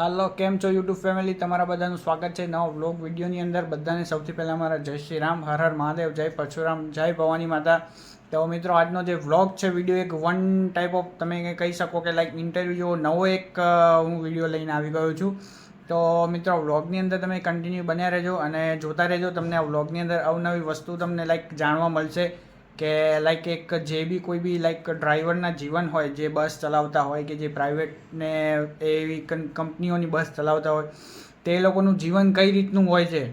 હાલો, કેમ છો YouTube family? તમારા બધાનું સ્વાગત છે નવા વ્લોગ વિડીયોની અંદર. બધાને સૌથી પહેલાં મારા જય શ્રી રામ, હર હર મહાદેવ, જય પરશુરામ, જય ભવાની માતા. તો મિત્રો, આજનો જે વ્લોગ છે, વિડીયો એક વન ટાઈપ ઓફ તમે કહી શકો કે લાઈક ઇન્ટરવ્યૂ જેવો નવો એક હું વિડીયો લઈને આવી ગયો છું. તો મિત્રો, વ્લોગની અંદર તમે કન્ટિન્યુ બન્યા રહેજો અને જોતા રહેજો. તમને આ વ્લોગની અંદર અવનવી વસ્તુ તમને લાઈક જાણવા મળશે કે લાઈક એક જે બી કોઈ બી લાઈક ડ્રાઈવરના જીવન હોય, જે બસ ચલાવતા હોય કે જે પ્રાઇવેટને એવી કંપનીઓની બસ ચલાવતા હોય, તે લોકોનું જીવન કઈ રીતનું હોય છે,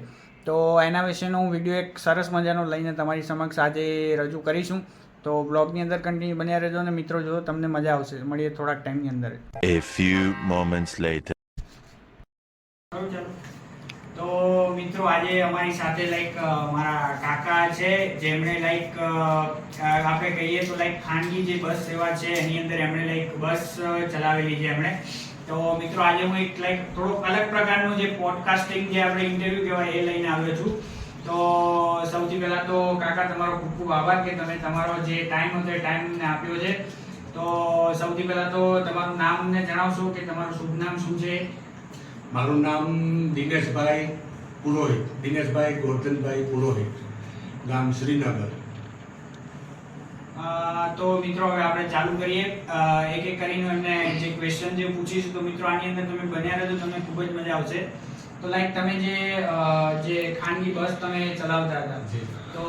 તો એના વિશેનો હું વિડીયો એક સરસ મજાનો લઈને તમારી સમક્ષ આજે રજૂ કરીશું. તો બ્લોગની અંદર કન્ટિન્યુ બન્યા રહેજો અને મિત્રો, જો તમને મજા આવશે. મળીએ થોડાક ટાઈમની અંદર. A few moments later. તો મિત્રો, આજે અમારી સાથે લાઈક મારા કાકા છે, જેમણે લાઈક આપણે કહીએ તો લાઈક ખાનગી જે બસ સેવા છે એની અંદર એમણે લાઈક બસ ચલાવેલી છે એમણે. તો મિત્રો, આજે હું એક લાઈક થોડોક અલગ પ્રકારનું જે પોડકાસ્ટિંગ જે આપણે ઇન્ટરવ્યુ કહેવાય એ લઈને આવ્યો છું. તો સૌથી પહેલા તો કાકા, તમારો ખૂબ ખૂબ આભાર કે તમે તમારો જે ટાઈમ હતો એ ટાઈમ મને આપ્યો છે. તો સૌથી પહેલા તો તમારું નામ અમને જણાવશો કે તમારું શુભ નામ શું છે? મારું નામ દિનેશભાઈ પુરોહિત, દિનેશભાઈ ગોરધનભાઈ પુરોહિત, ગામ શ્રીનગર. તો મિત્રો, હવે આપણે ચાલુ કરીએ. એક એક કરીને એમને જે ક્વેશ્ચન જે પૂછીશું, તો મિત્રો આની અંદર તમે બન્યા રહેજો, તમને ખૂબ જ મજા આવશે. તો લાઈક તમે જે ખાનગી બસ તમે ચલાવતા હતા, તો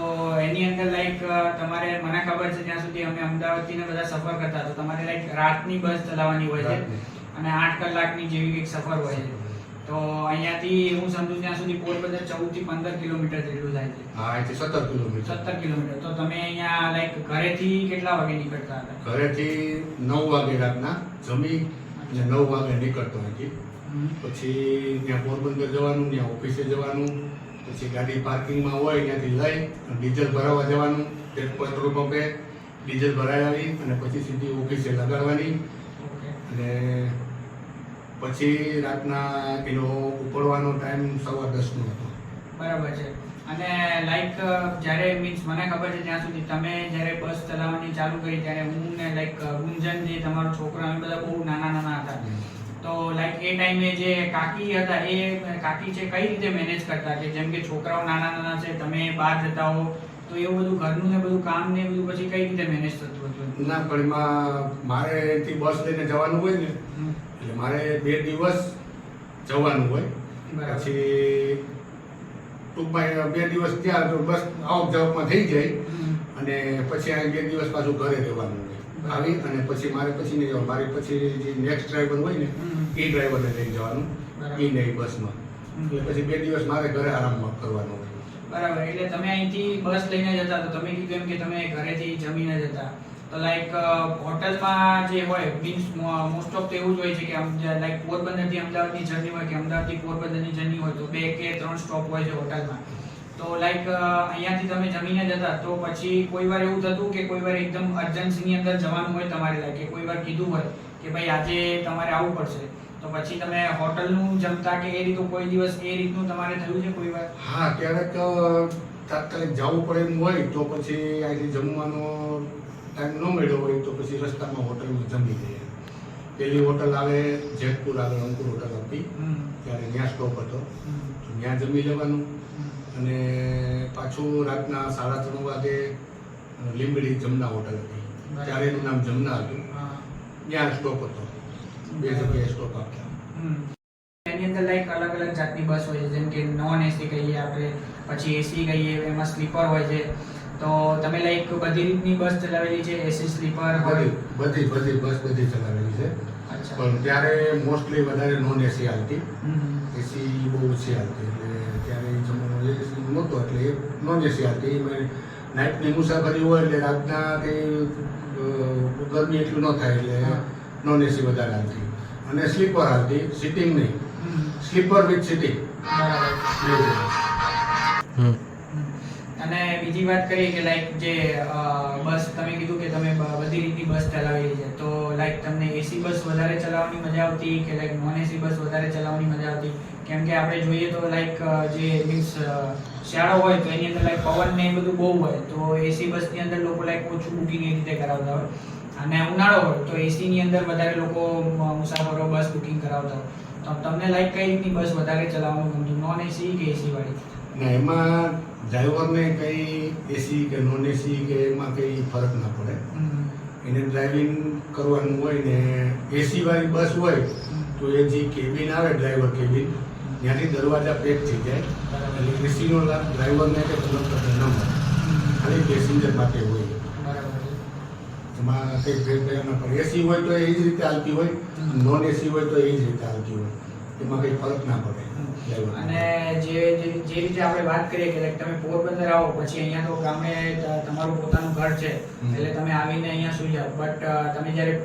એની અંદર લાઈક તમારે, મને ખબર છે ત્યાં સુધી અમે અમદાવાદથી ને બધા સફર કરતા, તો તમારે લાઈક રાતની બસ ચલાવવાની હોય છે અને 8 કલાકની જેવી કંઈક સફર હોય છે. તો અહીંયાથી હું સમજુ ત્યાં સુધી પોરબંદર 14 થી 15 કિલોમીટર જેટલું થાય છે. હા, અહીંથી 17 કિલોમીટર. 17 કિલોમીટર. તો તમે અહીંયા લાઈક ઘરેથી કેટલા વાગે નીકળતા હતા? ઘરેથી 9 વાગે રાતના જમી અને 9 વાગે નીકળતો અહીંથી. પછી ત્યાં પોરબંદર જવાનું, ત્યાં ઓફિસે જવાનું, પછી ગાડી પાર્કિંગમાં હોય ત્યાંથી લઈ ડીઝલ ભરાવવા જવાનું, પેટ્રોલ પંપે ડીઝલ ભરાઈ આવી અને પછી સીધી ઓફિસે લગાડવાની. અને પછી રાતના એનો ઉપડવાનો ટાઈમ 10:15 હતો. બરાબર છે. અને લાઈક જ્યારે મીન્સ મને ખબર છે ત્યાં સુધી તમે જ્યારે બસ ચલાવવાની ચાલુ કરી, ત્યારે હું ને લાઈક ગુંજન, જે તમારો છોકરો, અમે બધા બહુ નાના હતા. તો લાઈક એ ટાઈમે જે કાકી હતા, એ કાકી છે કઈ રીતે મેનેજ કરતા? કે જેમ કે છોકરાઓ નાના છે, તમે બહાર જતા હો, તો એવું બધું ઘરનું ને બધું કામ ને બધું પછી કઈ રીતે મેનેજ થતું હતું? ના, પણ એમાં મારે અહીંથી બસ લઈને જવાનું હોય ને, એટલે મારે 2 દિવસ જવાનું હોય. પછી ટૂંકમાં 2 દિવસ ત્યાં તો બસ આવક જાવકમાં થઈ જાય અને પછી અહીં 2 દિવસ પાછું ઘરે રહેવાનું હોય. આવી અને પછી મારે પછી નહીં જવાનું. મારે પછી જે નેક્સ્ટ ડ્રાઈવર હોય ને, એ ડ્રાઈવરને લઈને જવાનું, એ નહીં બસમાં. એટલે પછી 2 દિવસ મારે ઘરે આરામમાં કરવાનું હોય. બરાબર. એટલે તમે અહીંથી બસ લઈને જતા, તો તમે કીધું એમ કે તમે ઘરેથી જમીને જતા, તો લાઈક હોટલમાં જે હોય, મીન્સ મોસ્ટ ઓફ તો એવું જ હોય છે કે લાઈક પોરબંદરથી અમદાવાદની જર્ની હોય કે અમદાવાદથી પોરબંદરની જર્ની હોય, તો 2 કે 3 સ્ટોપ હોય છે હોટલમાં. તો લાઈક અહીંયાથી તમે જમીને જતા, તો પછી કોઈ વાર એવું થતું કે કોઈ વાર એકદમ અર્જન્સીની અંદર જવાનું હોય તમારે, લાઈક કે કોઈ વાર કીધું હોય કે ભાઈ આજે તમારે આવવું પડશે, તો પછી તમે હોટલનું જમતા કે એ રીતનું કોઈ દિવસ એ રીતનું તમારે થયું છે કોઈ વાર? હા, ક્યારેક તાત્કાલિક જવું પડે એમ હોય તો પછી અહીંથી જમવાનો ટાઈમ ન મળ્યો હોય તો પછી રસ્તામાં હોટલમાં જમી લઈએ. પેલી હોટલ આવે જેતપુર આગળ, અંકુર હોટલ હતી, ત્યારે ત્યાં સ્ટોપ હતો, તો ત્યાં જમી લેવાનું. અને પાછું રાતના 3:30 વાગે લીંબડી જમના હોટલ હતી, ત્યારે એનું નામ જમના હતું, ત્યાં સ્ટોપ હતો. 2 જગ્યાએ સ્ટોપ આપતા. એની અંદર લાઈક અલગ અલગ જાતની બસ હોય છે, જેમ કે નોન એસી કહીએ આપણે, પછી એસી કહીએ, એમાં સ્લીપર હોય છે. તો તમે લાઈક બધી રીતની બસ ચલાવેલી છે? એસી, સ્લીપર હોય? બધી બસ ચલાવેલી છે. અચ્છા. પણ ત્યારે મોસ્ટલી વધારે નોન એસી હાલતી, એસી બહુ ઓછી હાલતી. એટલે ત્યારે જમવાનો એસી નહોતો, એટલે એ નોન એસી હાલતી. નાઇટની મુસાફરી હોય એટલે રાતના કંઈ ગરમી એટલું ન થાય, એટલે નોન એસી વધારે હાલતી. અને સ્લીપર હાલતી, સિટિંગ નહીં, સ્લીપર વિથ સિટિંગ. અને બીજી વાત કરીએ કે લાઈક જે બસ તમે કીધું કે તમે બધી રીતની બસ ચલાવેલી છે, તો લાઈક તમને એસી બસ વધારે ચલાવવાની મજા આવતી કે લાઈક નોન એસી બસ વધારે ચલાવવાની મજા આવતી? કેમ કે આપણે જોઈએ તો લાઈક જે મીન્સ શિયાળો હોય તો એની અંદર લાઈક પવન ને એ બધું બહુ હોય, તો એસી બસની અંદર લોકો લાઈક ઓછું બુકિંગ એ રીતે કરાવતા હોય. અને ઉનાળો હોય તો એસી ની અંદર વધારે લોકો મુસાફરો બસ બુકિંગ કરાવતા હોય. તો તમને લાઈક કઈ રીતની બસ વધારે ચલાવવાનું ગમતું, નોન એસી કે એસી વાળી? ને એમાં ડ્રાઈવરને કંઈ એસી કે નોન એસી કે એમાં કંઈ ફરક ના પડે. એને ડ્રાઇવિંગ કરવાનું હોય ને એસી વાળી બસ હોય તો એ જે કેબિન આવે ડ્રાઈવર કેબિન ત્યાંથી દરવાજા પેક થઈ જાય એટલે એસીનો લાભ ડ્રાઈવરને કે કંડક્ટરને ન મળે, ખાલી પેસેન્જર માટે હોય. બરાબર. એમાં કંઈ ફેરફાર ન પડે. એસી હોય તો એ જ રીતે હાલતી હોય, નોન એસી હોય તો એ જ રીતે હાલતી હોય, એમાં કંઈ ફરક ના પડે ડ્રાઈવર. અને જે રીતે આપણે વાત કરીએ કે like તમે પોરબંદર આવો પછી અહીંયા તો ગામડે તમારું પોતાનું ઘર છે એટલે તમે આવીને અહીંયા સુઈ જાઓ, બટ તમે જ્યારે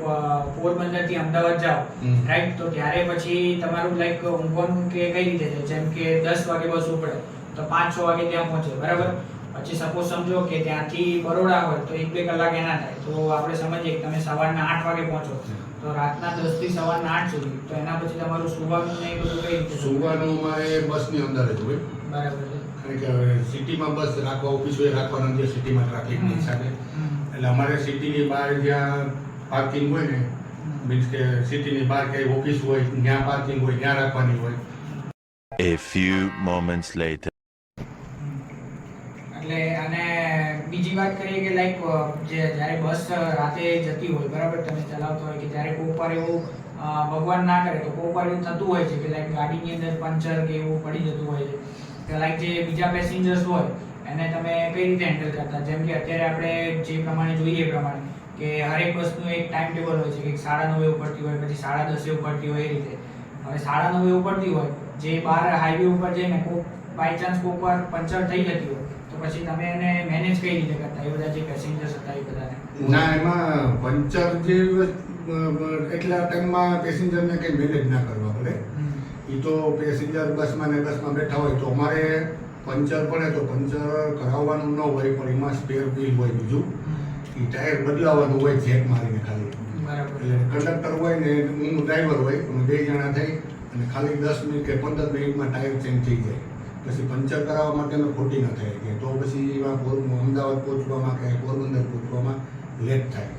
પોરબંદરથી અમદાવાદ જાઓ રાઈટ, તો ત્યારે પછી તમારું લાઈક ઊંઘવાનું કે કઈ રીતે છે? જેમ કે 10 વાગે બસ ઉપડે તો 5-6 વાગે ત્યાં પહોંચે, બરાબર. પછી સપોઝ સમજો કે ત્યાંથી બરોડા હોય તો 1-2 કલાક એના થાય, તો આપણે સમજીએ કે તમે સવારના 8 વાગે પહોંચો તો રાતના 10 થી સવારના 8 સુધી, તો એના પછી તમારું સુવાનું ને એ બધું કઈ રીતે? સુવાનું મારે બસની અંદર જ હોય. બરાબર છે. કારણ કે હવે સિટીમાં બસ રાખવા ઓફિસ હોય રાખવાના અંદર સિટીમાં ટ્રાફિકની હિસાબે એટલે અમારે સિટીની બહાર જ્યાં પાર્કિંગ હોય ને, મીન્સ કે સિટીની બહાર ક્યાંય ઓફિસ હોય ત્યાં પાર્કિંગ હોય ત્યાં રાખવાની હોય. A few moments later. એટલે અને બીજી વાત કરીએ કે લાઈક જ્યારે બસ રાતે જતી હોય, બરાબર, તમે ચલાવતો હોય કે જ્યારે કોક વાર એવું ભગવાન ના કરે તો કોક વાર એવું થતું હોય છે કે લાઈક ગાડીની અંદર પંચર કે એવું પડી જતું હોય છે, કે લાઈક જે બીજા પેસેન્જર્સ હોય એને તમે કઈ રીતે હેન્ડલ કરતા? જેમ કે અત્યારે આપણે જે પ્રમાણે જોઈએ એ પ્રમાણે કે હરેક બસનું એક ટાઈમ ટેબલ હોય છે કે 9:30 ઉપડતી હોય, પછી 10:30 ઉપડતી હોય, એ રીતે. હવે 9:30 ઉપડતી હોય, જે બહાર હાઈવે ઉપર જઈને કોક બાય ચાન્સ કોક વાર પંચર થઈ જતી હોય તો પછી તમે એને મેનેજ કઈ રીતે કરતા એ બધા જે પેસેન્જર્સ હતા એ બધાને? ના, એમાં પંચર જે એટલા ટાઈમમાં પેસેન્જરને કંઈ મેનેજ ના કરવા પડે. એ તો પેસેન્જર બસમાં બેઠા હોય તો અમારે પંચર પડે તો પંચર કરાવવાનું ન હોય, પણ એમાં સ્પેર વ્હીલ હોય બીજું, એ ટાયર બદલાવાનું હોય જેક મારીને ખાલી. બરાબર. એટલે કંડક્ટર હોય ને હું ડ્રાઈવર હોય, અમે 2 જણા થઈ અને ખાલી 10 મિનિટ કે 15 મિનિટમાં ટાયર ચેન્જ થઈ જાય. પછી પંચર કરાવવા માટેનો ખોટી ન થાય કે તો પછી એમાં અમદાવાદ પહોંચવામાં કે પોરબંદર પહોંચવામાં લેટ થાય.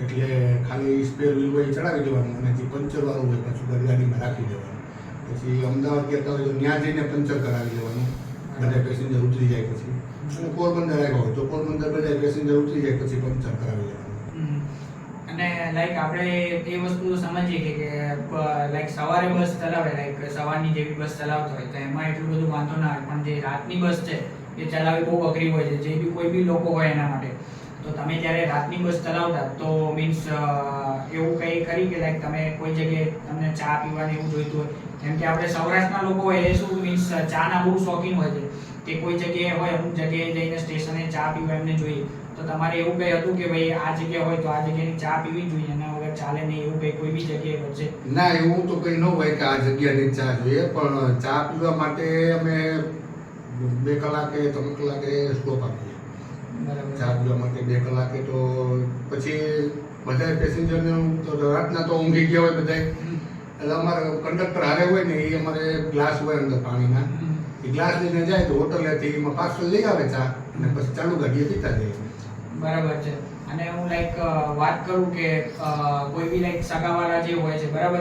એટલે ખાલી સ્પેર વ્હીલ હોય ચડાવી દેવાનું અને જે પંચરવાળું હોય પાછું ગાડીમાં રાખી દેવાનું. પછી અમદાવાદ કહેતા હોય તો ત્યાં જઈને પંચર કરાવી દેવાનું, બધા પેસેન્જર ઉતરી જાય પછી. અને પોરબંદર આવ્યા હોય તો પોરબંદર બધા પેસેન્જર ઉતરી જાય પછી પંચર કરાવી દેવાનું. અને લાઈક આપણે એ વસ્તુ સમજીએ કે લાઈક સવારે બસ ચલાવે, લાઈક સવારની જેવી બસ ચલાવતો હોય તો એમાં એટલું બધું વાંધો ના આવે, પણ જે રાતની બસ છે એ ચલાવવી બહુ અઘરી હોય છે, જે બી કોઈ બી લોકો હોય એના માટે. તો તમે જ્યારે રાતની બસ ચલાવતા તો મીન્સ એવું કંઈ કરી કે લાઈક તમે કોઈ જગ્યાએ તમને ચા પીવાની એવું જોઈતું હોય, જેમ કે આપણે સૌરાષ્ટ્રના લોકો હોય એ શું મીન્સ ચાના બહુ શોખીન હોય છે કે કોઈ જગ્યાએ હોય અમુક જગ્યાએ જઈને સ્ટેશને ચા પીવા એમને જોઈએ, તો તમારે એવું કંઈ હતું કે ભાઈ આ જગ્યા હોય તો આ જગ્યાની ચા પીવી જોઈએ અને વગર ચાલે નહીં એવું કંઈ કોઈ બી જગ્યાએ વચ્ચે? ના, એવું તો કંઈ ન હોય કે આ જગ્યાની ચા જોઈએ, પણ ચા પીવા માટે અમે 2 કલાકે 3 કલાકે સ્ટોપ આપીએ. ચા પીવા માટે 2 કલાકે તો પછી બધા પેસેન્જરને તો રાતના તો ઊંઘી ગયા હોય બધા, એટલે અમારે કંડક્ટર હારે હોય ને એ અમારે ગ્લાસ હોય અંદર પાણીના, એ ગ્લાસ લઈને જાય તો હોટલેથી એમાં પાર્સલ લઈ આવે ચા અને પછી ચાલુ ગાડીએ પીતા જાય. બરાબર છે. અને હું લાઈક વાત કરું કે કોઈ બી લાઈક સગાવાળા જે હોય છે, બરાબર,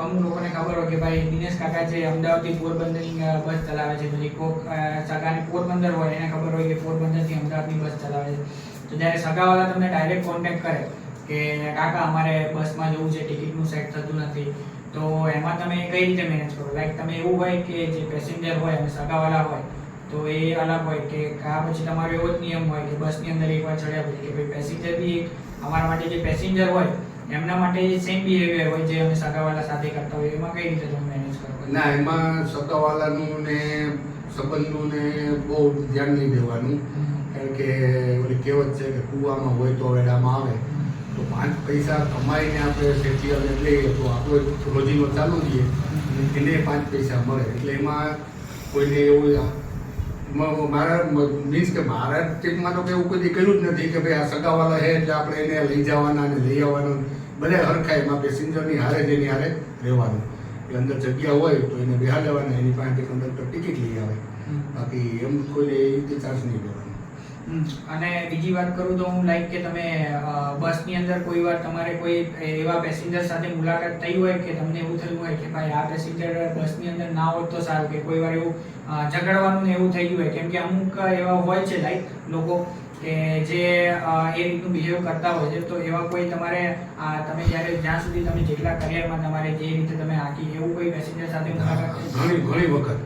અમુક લોકોને ખબર હોય કે ભાઈ દિનેશ કાકા છે અમદાવાદથી પોરબંદરની બસ ચલાવે છે, પછી કોક સગાને પોરબંદર હોય એને ખબર હોય કે પોરબંદરથી અમદાવાદની બસ ચલાવે છે, તો જ્યારે સગાવાળા તમને ડાયરેક્ટ કોન્ટેક્ટ કરે કે કાકા અમારે બસમાં જવું છે, ટિકિટનું સેટ થતું નથી, તો એમાં તમે કઈ રીતે મેનેજ કરો? લાઈક તમે એવું હોય કે જે પેસેન્જર હોય અને સગાવાળા હોય તો એ અલગ હોય કે આ પછી તમારો એવો જ નિયમ હોય કે બસની અંદર એકવાર ચડ્યા પછી કે ભાઈ પેસેન્જર બી અમારા માટે જે પેસેન્જર હોય એમના માટે સેમ બિહેવિયર હોય જે અમે સગાવાલા સાથે કરતા હોય, એમાં કઈ રીતે તમે મેનેજ કરો? ના, એમાં સગાવાલાનું ને સંબંધનું ને બહુ ધ્યાન નહીં દેવાનું, કારણ કે ઓલી કહેવત છે કે કૂવામાં હોય તો વેડામાં આવે. તો 5 પૈસા કમાઈને આપણે શેઠી અને લઈએ તો આપણો રોજીનો ચાલુ રહીએ અને એને 5 પૈસા મળે. એટલે એમાં કોઈને એવું મારા મીન્સ કે મારા ટીમમાં તો એવું કોઈ કર્યું જ નથી કે ભાઈ આ સગાવાલા છે એટલે આપણે એને લઈ જવાના અને લઈ આવવાના, બધા હરખાય એમાં પેસેન્જરની હારે જેની હારે રહેવાનું. એ અંદર જગ્યા હોય તો એને બેહા લેવાના, એની પાસેથી કંડક્ટર ટિકિટ લઈ આવે, બાકી એમ કોઈને એ રીતે ચાર્જ નહીં લેવાનો. અને બીજી વાત કરું તો હું લાઈક કે તમે બસની અંદર કોઈ વાર તમારે કોઈ એવા પેસેન્જર સાથે મુલાકાત થઈ હોય કે તમને એવું થયું હોય કે ભાઈ આ પેસેન્જર બસની અંદર ના હોત તો સારું, કે કોઈ વાર એવું ઝઘડવાનું ને એવું થઈ ગયું હોય, કેમ કે અમુક એવા હોય છે લાઈક લોકો કે જે એ રીતનું બિહેવ કરતા હોય છે, તો એવા કોઈ તમારે તમે જ્યારે જ્યાં સુધી તમે જેટલા કરિયરમાં તમારે જે રીતે તમે આખી એવું કોઈ પેસેન્જર સાથે મુલાકાત ઘણી વખત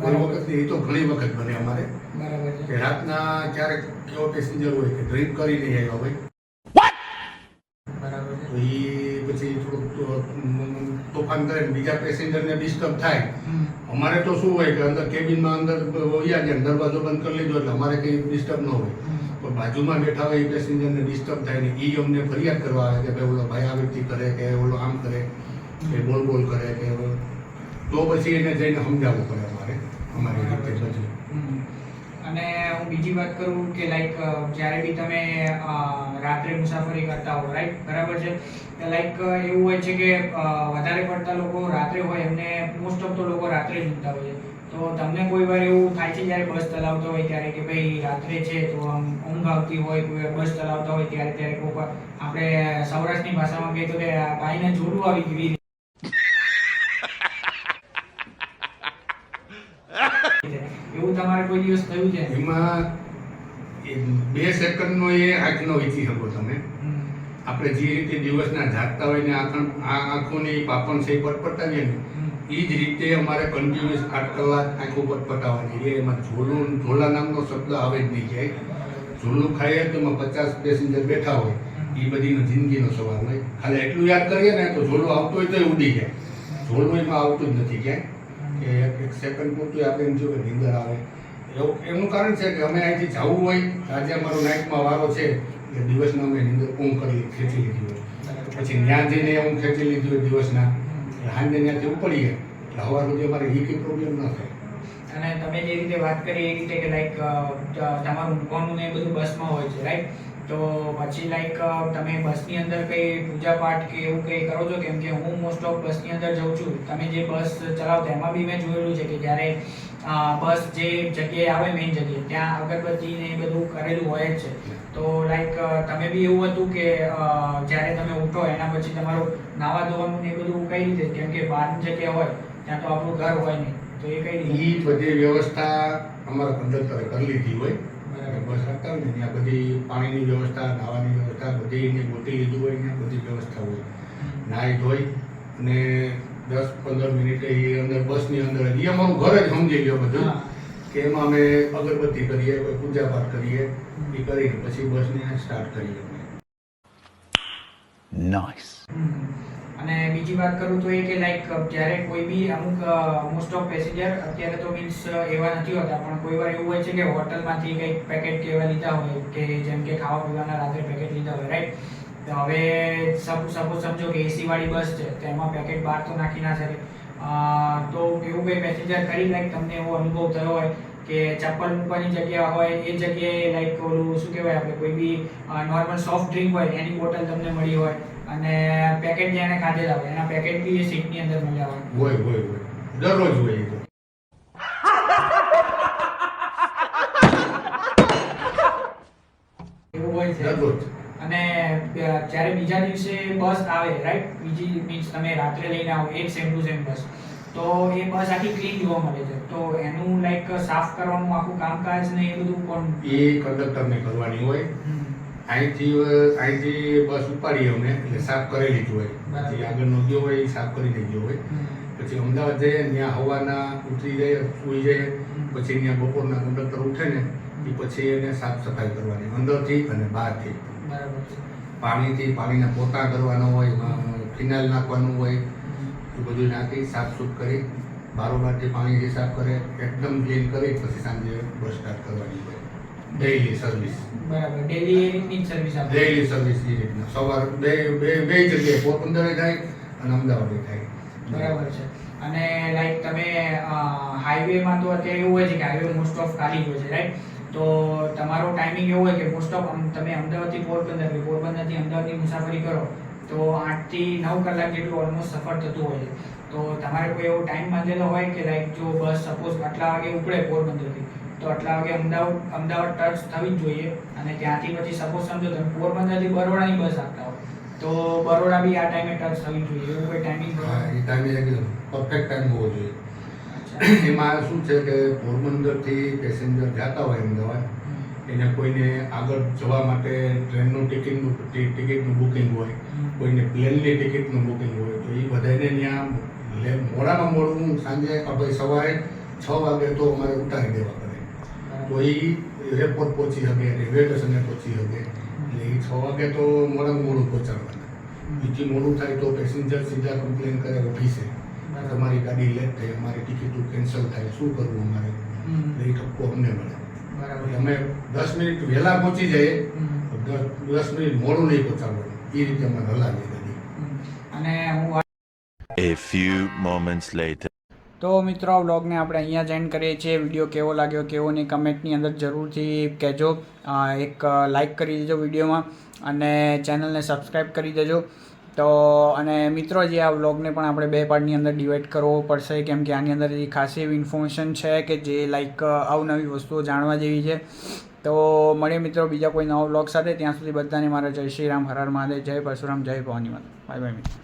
કોઈ વખત નહીં, એ તો ઘણી વખત બને અમારે. બરાબર છે. કે રાતના ક્યારેક એવો પેસેન્જર હોય કે ડ્રિંક કરીને આવ્યા હોય, બરાબર છે. તો એ પછી થોડુંક તોફાન કરે ને બીજા પેસેન્જરને ડિસ્ટર્બ થાય. અમારે તો શું હોય કે અંદર કેબિનમાં અંદર વયા ગયા, દરવાજો બંધ કરી લીધો એટલે અમારે કંઈ ડિસ્ટર્બ ન હોય. પણ બાજુમાં બેઠા હોય એ પેસેન્જરને ડિસ્ટર્બ થાય ને એ અમને ફરિયાદ કરવા આવે કે ભાઈ ઓલો ભાઈ આ વ્યક્તિ કરે કે ઓલો આમ કરે કે બોલ કરે કે તો પછી એને જઈને સમજાવવું પડે અમારી રીતે પછી. અને હું બીજી વાત કરું કે લાઈક જ્યારે બી તમે રાત્રે મુસાફરી કરતા હો, રાઈટ, બરાબર છે, લાઈક એવું હોય છે કે વધારે પડતા લોકો રાત્રે હોય, એમને મોસ્ટ ઓફ તો લોકો રાત્રે જ ઊંઘતા હોય છે. તો તમને કોઈ વાર એવું થાય છે જ્યારે બસ ચલાવતો હોય ત્યારે કે ભાઈ રાત્રે છે તો આમ ઊંઘ આવતી હોય, કોઈ વાર બસ ચલાવતા હોય ત્યારે કોઈ વાર આપણે સૌરાષ્ટ્રની ભાષામાં કહીએ તો કે ભાઈને જોડું આવી ગયું એવું તમારે કોઈ દિવસ થયું છે? એમાં 2 સેકન્ડનો એ આંખનો વીંચી શકો તમે. આપણે જે રીતે દિવસના જાગતા હોય ને આંખોની પાપણ છે પટપટાવીએ ને એ જ રીતે અમારે કન્ટિન્યુઅસ 8 કલાક આંખો પટપટાવવાની. એમાં ઝોલા નામનો શબ્દ આવે જ નહીં ક્યાંય. ઝોલું ખાઈએ તો એમાં 50 પેસેન્જર બેઠા હોય, એ બધીનો જિંદગીનો સવાલ હોય. ખાલી એટલું યાદ કરીએ ને તો ઝોલું આવતો હોય તો ઉડી જાય. ઝોલું એમાં આવતું જ નથી ક્યાંય કે એક સેકન્ડ પૂરતું આપણે એમ જો કે નીંદર આવે. એનું કારણ છે કે અમે અહીંથી જવું હોય, આજે અમારો નાઇટમાં વારો છે એટલે દિવસના અમે નીંદર ઊંઘ ખેંચી લીધી હોય, પછી ત્યાં જઈને ઊંઘ ખેંચી લીધી હોય દિવસના, સાંજે ત્યાંથી ઉપડીએ એટલે સવાર સુધી અમારે એ કંઈ પ્રોબ્લેમ ન થાય. અને તમે જે રીતે વાત કરી એ રીતે કે લાઈક તમારું ઊંઘવાનું ને એ બધું બસમાં હોય છે, રાઈટ, તો પછી લાઈક તમે બસની અંદર કઈ પૂજા પાઠ કે એવું કંઈ કરો છો? કેમ કે હું મોસ્ટ ઓફ બસની અંદર જાઉં છું, તમે જે બસ ચલાવતા એમાં બી મેં જોયેલું છે કે જ્યારે બસ જે જગ્યાએ આવે મેઇન જગ્યાએ ત્યાં અગરબત્તી ને એ બધું કરેલું હોય જ છે. તો લાઈક તમે બી એવું હતું કે જ્યારે તમે ઉઠો એના પછી તમારું નાવા ધોવાનું ને એ બધું કઈ રીતે? કેમ કે બહારની જગ્યા હોય ત્યાં તો આપણું ઘર હોય નહીં, તો એ કઈ રીતે? એ બધી વ્યવસ્થા અમારા કંડક્ટરે કરી લીધી હોય. બસ રાખતા હોય ને ત્યાં બધી પાણીની વ્યવસ્થા, નાવાની વ્યવસ્થા બધી ગોતી લીધું હોય ને બધી વ્યવસ્થા હોય. નાહી ધોઈ અને 10-15 મિનિટે એ અંદર બસની અંદર એ અમારું ઘર જ સમજી ગયો બધું કે એમાં અમે અગરબત્તી કરીએ, કોઈ પૂજા પાઠ કરીએ, એ કરીને પછી બસને સ્ટાર્ટ કરીએ. Nice. અને બીજી વાત કરું તો એ કે લાઈક જ્યારે કોઈ બી અમુક મોસ્ટ ઓફ પેસેન્જર અત્યારે તો મીન્સ એવા નથી હોતા, પણ કોઈ વાર એવું હોય છે કે હોટલમાંથી કંઈક પેકેટ કે એવા લીધા હોય કે જેમ કે ખાવા પીવાના રાત્રે પેકેટ લીધા હોય, રાઈટ, તો હવે સપોઝ સમજો કે એસી વાળી બસ છે તો એમાં પેકેટ બહાર તો નાખી ના શકે, તો એવું કોઈ પેસેન્જર કરી લાઈક તમને એવો અનુભવ થયો હોય કે ચપ્પલ મૂકવાની જગ્યા હોય એ જગ્યાએ લાઈક ઓલું શું કહેવાય આપણે કોઈ બી નોર્મલ સોફ્ટ ડ્રિંક હોય એની બોટલ તમને મળી હોય અને પેકેટ જેને ખાધેલા હોય એના પેકેટ બી સીટની અંદર મળ્યા હોય? હોય દરરોજ હોય. એ તો એવું હોય છે દરરોજ. અને જ્યારે બીજા દિવસે બસ આવે, રાઈટ, બીજી મીન્સ તમે રાત્રે લઈને આવો એક સેમ ટુ સેમ બસ, તો એ બસ આખી ક્લીન જોવા મળે છે, તો એનું લાઈક સાફ કરવાનું આખું કામકાજ ને એ બધું કોણ? એ કંડક્ટરને કરવાની હોય. અહીંથી બસ ઉપાડીએ અમે એટલે સાફ કરેલી જ હોય. પછી આગળનો ગયો હોય એ સાફ કરીને ગયો હોય. પછી અમદાવાદ જઈએ ત્યાં હવાના ઉતરી જાય, સૂઈ જાય, પછી ત્યાં બપોરના કંડક્ટર ઉઠે ને એ પછી એને સાફ સફાઈ કરવાની અંદરથી અને બહારથી. બરાબર છે. પાણીના પોતા કરવાના હોય, ફિનાઇલ નાખવાનું હોય, એ બધું નાખી સાફસૂફ કરી બારોબારથી પાણીથી સાફ કરે, એકદમ ક્લીન કરી પછી સાંજે બસ સ્ટાર્ટ કરવાની હોય. Daily service. બરાબર, ડેઈલી એ રીતની સર્વિસ આપે? ડેઈલી સર્વિસ એ રીતના સવાર બે જગ્યાએ પોરબંદરે થાય અને અમદાવાદે થાય. બરાબર છે. અને લાઈક તમે હાઈવેમાં તો અત્યારે એવું હોય છે કે હાઈવે મોસ્ટ ઓફ ખાલી હોય છે, રાઈટ, તો તમારો ટાઈમિંગ એવો હોય કે મોસ્ટ ઓફ તમે અમદાવાદથી પોરબંદર કે પોરબંદરથી અમદાવાદની મુસાફરી કરો તો 8 થી 9 કલાક જેટલું ઓલમોસ્ટ સફર થતું હોય છે, તો તમારે કોઈ એવો ટાઈમ બાંધેલો હોય કે લાઈક જો બસ સપોઝ આટલા વાગે ઉપડે પોરબંદરથી તો આટલા વાગે અમદાવાદ ટચ થવી જ જોઈએ. અને ત્યાંથી પછી સપોઝ સમજો તમે પોરબંદરથી બરોડાની બસ આપતા હો તો બરોડા બી આ ટાઈમે ટચ થવી જોઈએ, એવું કોઈ ટાઈમિંગ? હા, એ ટાઈમે એકદમ પરફેક્ટ ટાઈમ હોવો જોઈએ. એમાં શું છે કે પોરબંદરથી પેસેન્જર જતા હોય અમદાવાદ, એને કોઈને આગળ જવા માટે ટ્રેનનું ટિકિટનું બુકિંગ હોય, કોઈને પ્લેનની ટિકિટનું બુકિંગ હોય, તો એ બધાને ત્યાં મોડામાં મોડું સાંજે આપણે સવારે 6 વાગે તો અમારે ઉતારી દેવા પડે, તો એ એરપોર્ટ પહોંચી શકે, રેલવે સ્ટેશને પહોંચી શકે. એટલે એ 6 વાગે તો મોડામાં મોડું પહોંચાડવાના. બીજી મોડું થાય તો પેસેન્જર સીધા કમ્પ્લેન કરે ઓફિસે, તમારી ગાડી લેટ થઈ, અમારી ટિકિટો કેન્સલ થાય, શું કરવું અમારે? એટલે એ ઠપકો અમને મળે. અમે 10 મિનિટ વહેલા પહોંચી જઈએ, 10 મિનિટ મોડું નહીં પહોંચાડવાનું, એ રીતે અમે હલાવીએ ગાડી. અને હું A few moments later. તો મિત્રો આ વ્લોગને આપણે અહીંયા જ એન્ડ કરીએ છીએ. વિડીયો કેવો લાગ્યો કેવો નહીં કમેન્ટની અંદર જરૂરથી કહેજો. એક લાઇક કરી દેજો વિડીયોમાં અને ચેનલને સબસ્ક્રાઈબ કરી દેજો. તો અને મિત્રો જે આ વ્લોગને પણ આપણે 2 પાર્ટની અંદર ડિવાઈડ કરવો પડશે, કેમ કે આની અંદર ખાસી એવી ઇન્ફોર્મેશન છે કે જે લાઈક અવનવી વસ્તુઓ જાણવા જેવી છે. તો મળીએ મિત્રો બીજા કોઈ નવા વ્લોગ સાથે. ત્યાં સુધી બધાને મારા જય શ્રી રામ, હર હર મહાદેવ, જય પરશુરામ, જય ભવાની માતા. બાય બાય મિત્રો.